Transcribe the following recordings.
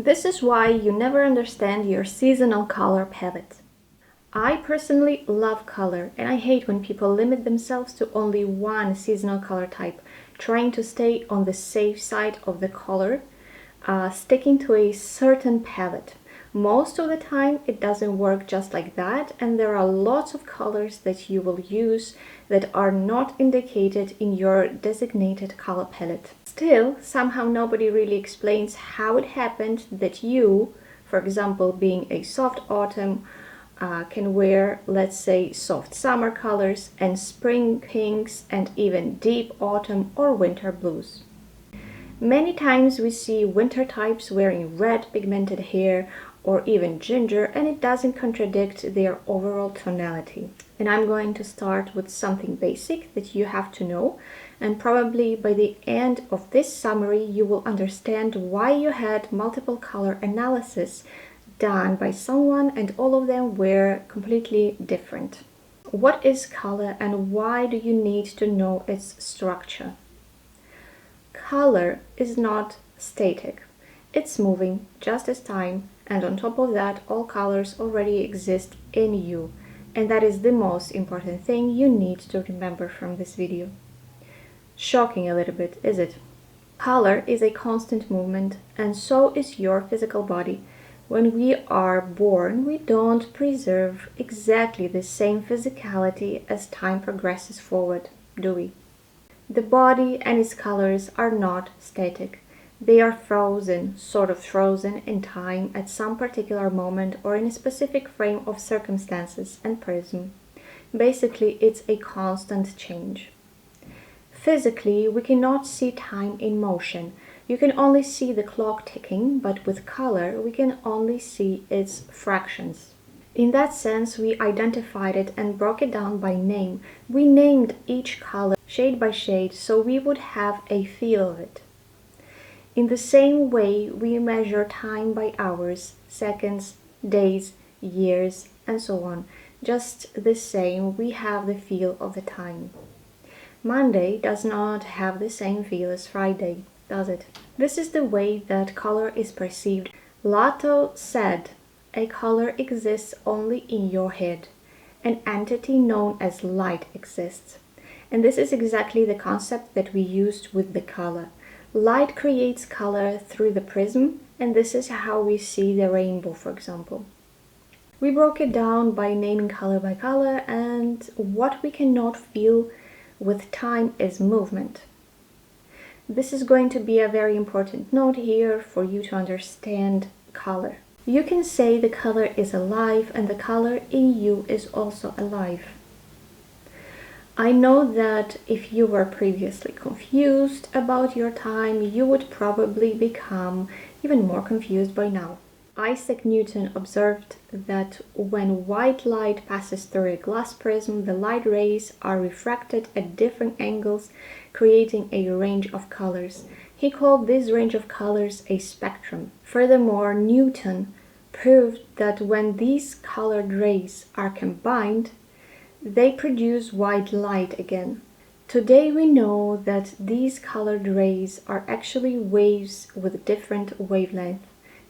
This is why you never understand your seasonal color palette. I personally love color, and I hate when people limit themselves to only one seasonal color type, trying to stay on the safe side of the color, sticking to a certain palette. Most of the time it doesn't work just like that, and there are lots of colors that you will use that are not indicated in your designated color palette. Still, somehow nobody really explains how it happened that you, for example, being a soft autumn, can wear, let's say, soft summer colors and spring pinks and even deep autumn or winter blues. Many times we see winter types wearing red pigmented hair or even ginger, and it doesn't contradict their overall tonality. And I'm going to start with something basic that you have to know, and probably by the end of this summary you will understand why you had multiple color analysis done by someone and all of them were completely different. What is color and why do you need to know its structure? Color is not static. It's moving just as time, and on top of that all colors already exist in you, and that is the most important thing you need to remember from this video. Shocking a little bit, is it? Color is a constant movement, and so is your physical body. When we are born, we don't preserve exactly the same physicality as time progresses forward, do we? The body and its colors are not static. They are frozen, sort of frozen in time at some particular moment or in a specific frame of circumstances and prism. Basically, it's a constant change. Physically, we cannot see time in motion. You can only see the clock ticking, but with color, we can only see its fractions. In that sense, we identified it and broke it down by name. We named each color shade by shade so we would have a feel of it. In the same way, we measure time by hours, seconds, days, years, and so on. Just the same, we have the feel of the time. Monday does not have the same feel as Friday, does it? This is the way that color is perceived. Lato said, a color exists only in your head. An entity known as light exists. And this is exactly the concept that we used with the color. Light creates color through the prism, and this is how we see the rainbow, for example. We broke it down by naming color by color, and what we cannot feel with time is movement. This is going to be a very important note here for you to understand color. You can say the color is alive and the color in you is also alive. I know that if you were previously confused about your time, you would probably become even more confused by now. Isaac Newton observed that when white light passes through a glass prism, the light rays are refracted at different angles, creating a range of colors. He called this range of colors a spectrum. Furthermore, Newton proved that when these colored rays are combined, they produce white light again. Today we know that these colored rays are actually waves with different wavelengths.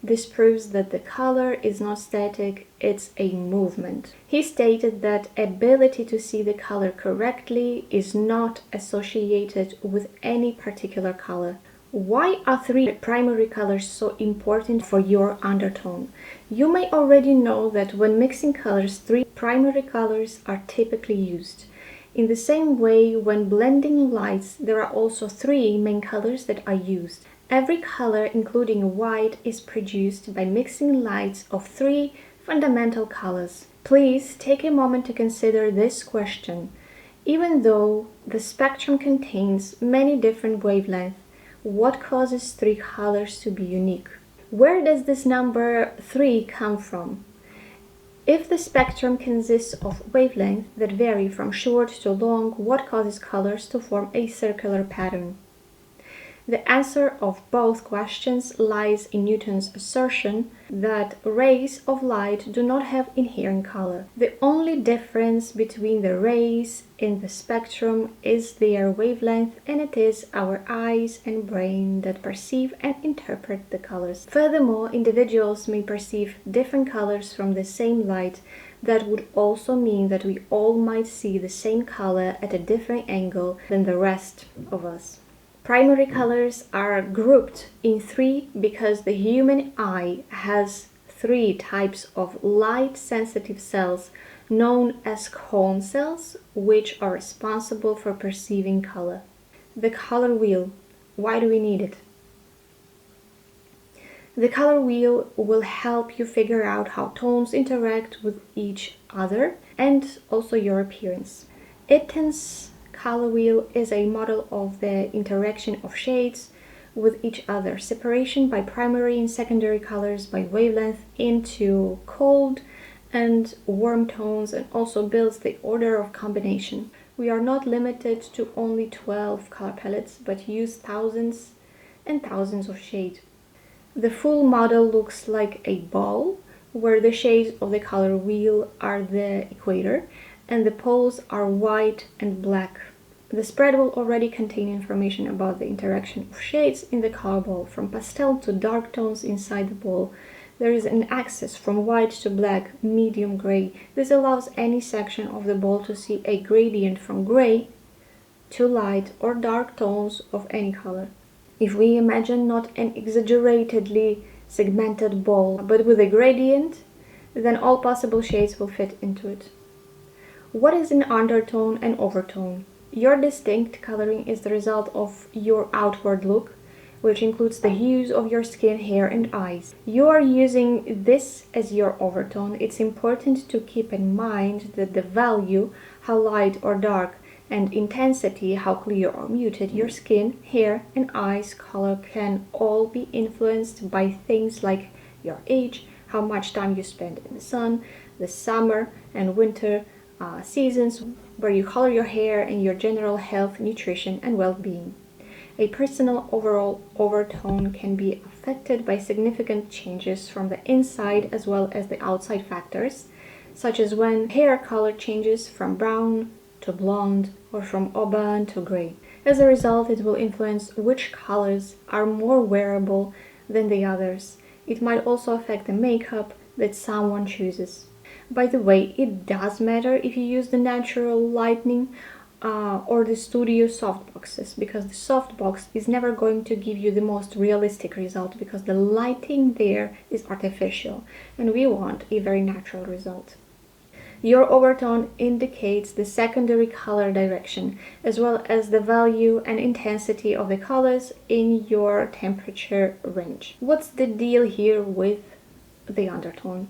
This proves that the color is not static, it's a movement. He stated that ability to see the color correctly is not associated with any particular color. Why are three primary colors so important for your undertone? You may already know that when mixing colors, three primary colors are typically used. In the same way, when blending lights, there are also three main colors that are used. Every color, including white, is produced by mixing lights of three fundamental colors. Please take a moment to consider this question. Even though the spectrum contains many different wavelengths, what causes three colors to be unique? Where does this number 3 come from? If the spectrum consists of wavelengths that vary from short to long, what causes colors to form a circular pattern? The answer of both questions lies in Newton's assertion that rays of light do not have inherent color. The only difference between the rays in the spectrum is their wavelength, and it is our eyes and brain that perceive and interpret the colors. Furthermore, individuals may perceive different colors from the same light. That would also mean that we all might see the same color at a different angle than the rest of us. Primary colors are grouped in three because the human eye has three types of light-sensitive cells known as cone cells, which are responsible for perceiving color. The color wheel. Why do we need it? The color wheel will help you figure out how tones interact with each other and also your appearance. Eaton's color wheel is a model of the interaction of shades with each other, separation by primary and secondary colors by wavelength into cold and warm tones, and also builds the order of combination. We are not limited to only 12 color palettes, but use thousands and thousands of shades. The full model looks like a ball, where the shades of the color wheel are the equator, and the poles are white and black. The spread will already contain information about the interaction of shades in the color ball, from pastel to dark tones inside the ball. There is an axis from white to black, medium gray. This allows any section of the ball to see a gradient from gray to light or dark tones of any color. If we imagine not an exaggeratedly segmented ball, but with a gradient, then all possible shades will fit into it. What is an undertone and overtone? Your distinct coloring is the result of your outward look, which includes the hues of your skin, hair, and eyes. You are using this as your overtone. It's important to keep in mind that the value, how light or dark, and intensity, how clear or muted your skin, hair, and eyes color can all be influenced by things like your age, how much time you spend in the sun, the summer and winter seasons, where you color your hair, and your general health, nutrition, and well-being. A personal overall overtone can be affected by significant changes from the inside as well as the outside factors, such as when hair color changes from brown to blonde or from auburn to gray. As a result, it will influence which colors are more wearable than the others. It might also affect the makeup that someone chooses. By the way, it does matter if you use the natural lighting or the studio softboxes, because the softbox is never going to give you the most realistic result, because the lighting there is artificial and we want a very natural result. Your overtone indicates the secondary color direction, as well as the value and intensity of the colors in your temperature range. What's the deal here with the undertone?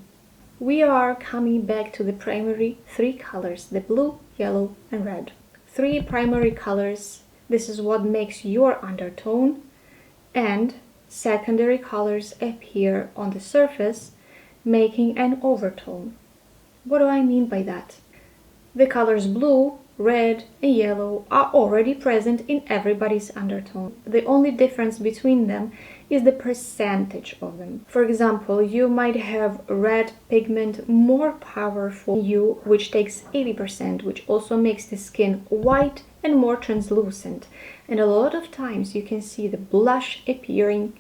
We are coming back to the primary three colors, the blue, yellow, and red. Three primary colors, this is what makes your undertone, and secondary colors appear on the surface, making an overtone. What do I mean by that? The colors blue, red, and yellow are already present in everybody's undertone. The only difference between them is the percentage of them. For example, you might have red pigment more powerful in you, which takes 80%, which also makes the skin white and more translucent. And a lot of times you can see the blush appearing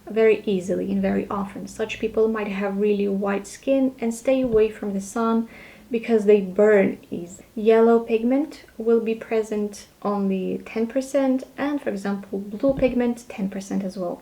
very easily and very often. Such people might have really white skin and stay away from the sun because they burn easily. Yellow pigment will be present only 10%, and for example blue pigment 10% as well.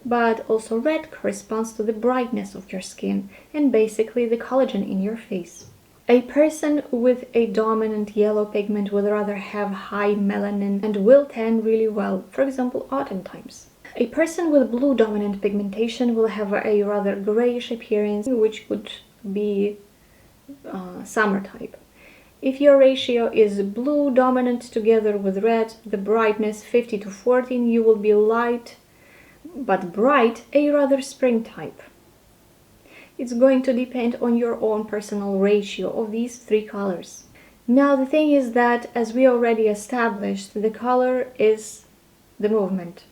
But also red corresponds to the brightness of your skin and basically the collagen in your face. A person with a dominant yellow pigment will rather have high melanin and will tan really well, for example autumn times. A person with blue dominant pigmentation will have a rather grayish appearance, which could be summer type. If your ratio is blue dominant together with red, the brightness 50 to 14, you will be light but bright, a rather spring type. It's going to depend on your own personal ratio of these three colors. Now the thing is that, as we already established, the color is the movement.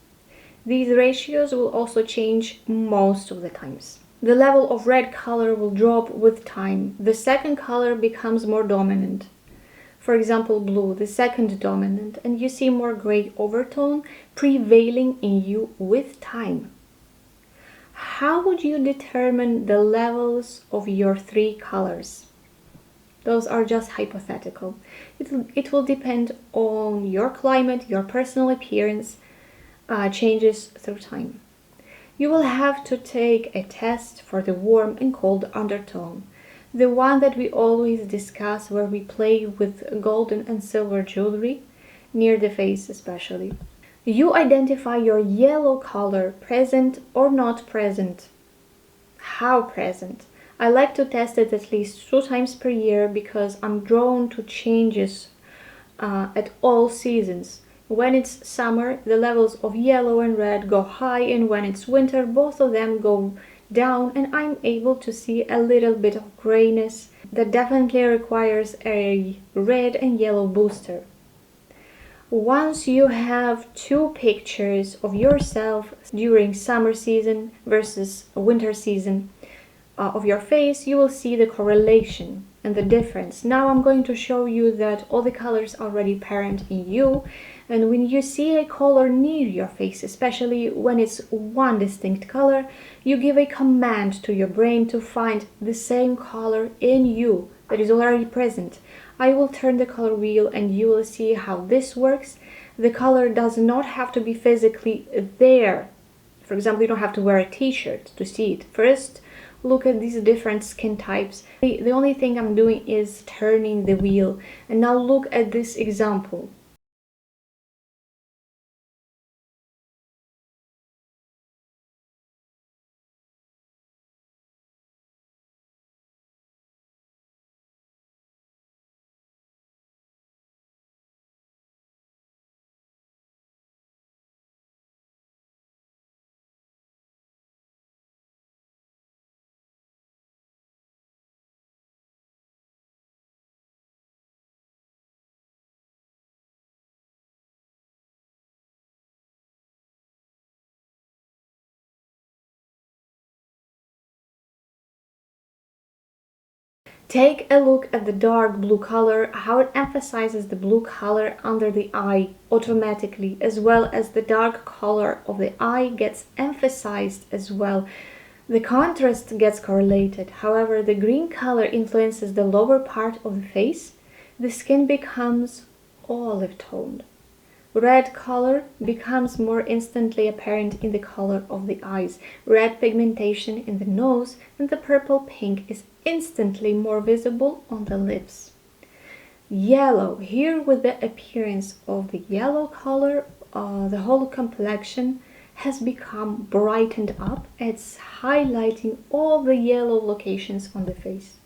These ratios will also change most of the times. The level of red color will drop with time. The second color becomes more dominant. For example, blue, the second dominant, and you see more gray overtone prevailing in you with time. How would you determine the levels of your three colors? Those are just hypothetical. It will depend on your climate, your personal appearance, changes through time. You will have to take a test for the warm and cold undertone, the one that we always discuss where we play with golden and silver jewelry, near the face especially. You identify your yellow color, present or not present. How present? I like to test it at least 2 times per year because I'm drawn to changes at all seasons. When it's summer, the levels of yellow and red go high, and when it's winter, both of them go down, and I'm able to see a little bit of grayness that definitely requires a red and yellow booster. Once you have 2 pictures of yourself during summer season versus winter season of your face, you will see the correlation and the difference. Now I'm going to show you that all the colors are already apparent in you, and when you see a color near your face, especially when it's one distinct color, you give a command to your brain to find the same color in you that is already present. I will turn the color wheel and you will see how this works. The color does not have to be physically there. For example, you don't have to wear a t-shirt to see it. First, look at these different skin types. The only thing I'm doing is turning the wheel. And now look at this example. Take a look at the dark blue color, how it emphasizes the blue color under the eye automatically, as well as the dark color of the eye gets emphasized as well. The contrast gets correlated. However, the green color influences the lower part of the face. The skin becomes olive toned. Red color becomes more instantly apparent in the color of the eyes. Red pigmentation in the nose, and the purple pink is instantly more visible on the lips. Yellow, here with the appearance of the yellow color, the whole complexion has become brightened up. It's highlighting all the yellow locations on the face.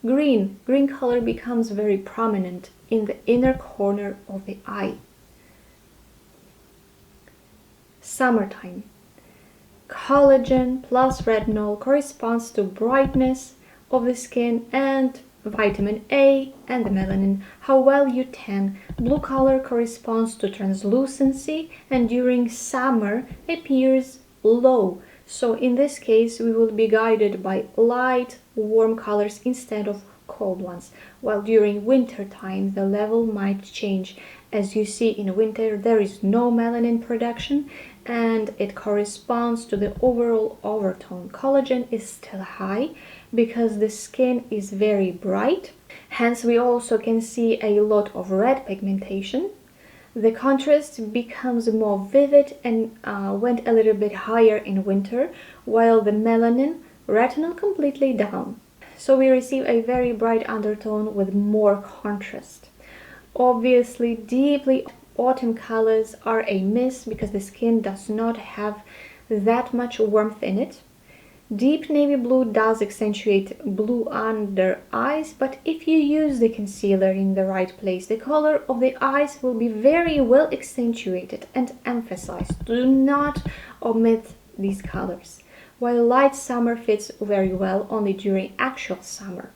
Green color becomes very prominent in the inner corner of the eye. Summertime. Collagen plus retinol corresponds to brightness of the skin and vitamin A and the melanin, how well you tan. Blue color corresponds to translucency and during summer appears low. So in this case we will be guided by light, warm colors instead of cold ones, while during winter time the level might change. As you see, in winter there is no melanin production and it corresponds to the overall overtone. Collagen is still high because the skin is very bright, hence we also can see a lot of red pigmentation. The contrast becomes more vivid and went a little bit higher in winter, while the melanin, retinol completely down. So we receive a very bright undertone with more contrast. Obviously, deeply autumn colors are a miss because the skin does not have that much warmth in it. Deep navy blue does accentuate blue under eyes, but if you use the concealer in the right place, the color of the eyes will be very well accentuated and emphasized. Do not omit these colors. While light summer fits very well only during actual summer.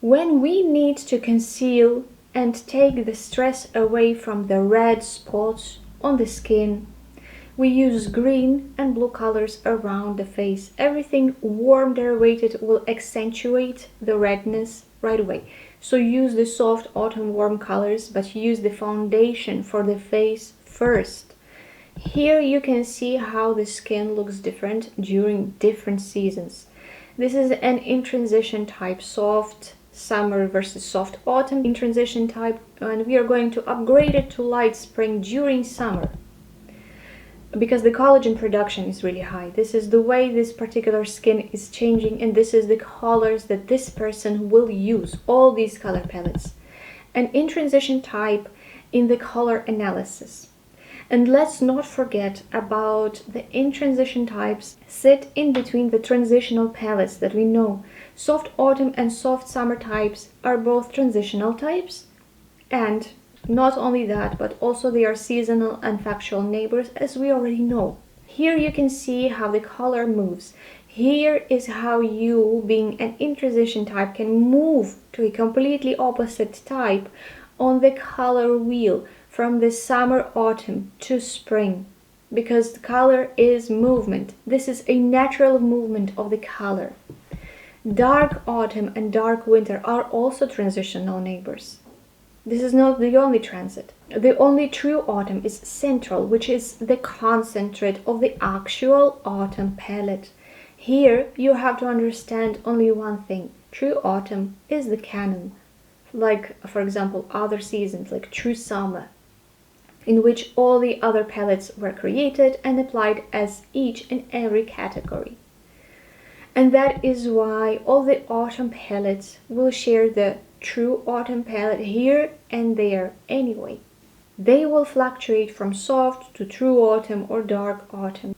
When we need to conceal and take the stress away from the red spots on the skin We use green and blue colors around the face. Everything warm derivative will accentuate the redness right away. So use the soft autumn warm colors, but use the foundation for the face first. Here you can see how the skin looks different during different seasons. This is an in transition type, soft summer versus soft autumn in transition type, and we are going to upgrade it to light spring during summer, because the collagen production is really high. This is the way this particular skin is changing, and this is the colors that this person will use, all these color palettes. And in transition type in the color analysis. And let's not forget about the in transition types sit in between the transitional palettes that we know. Soft autumn and soft summer types are both transitional types, and not only that, but also they are seasonal and factual neighbors, as we already know. Here you can see how the color moves. Here is how you, being an in transition type, can move to a completely opposite type on the color wheel from the summer, autumn to spring, because the color is movement. This is a natural movement of the color. Dark autumn and dark winter are also transitional neighbors. This is not the only transit. The only true autumn is central, which is the concentrate of the actual autumn palette. Here you have to understand only one thing. True autumn is the canon. Like, for example, other seasons, like true summer, in which all the other palettes were created and applied as each and every category. And that is why all the autumn palettes will share the true autumn palette here and there anyway. They will fluctuate from soft to true autumn or dark autumn.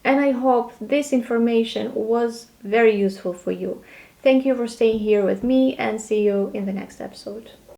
And I hope this information was very useful for you. Thank you for staying here with me, and see you in the next episode.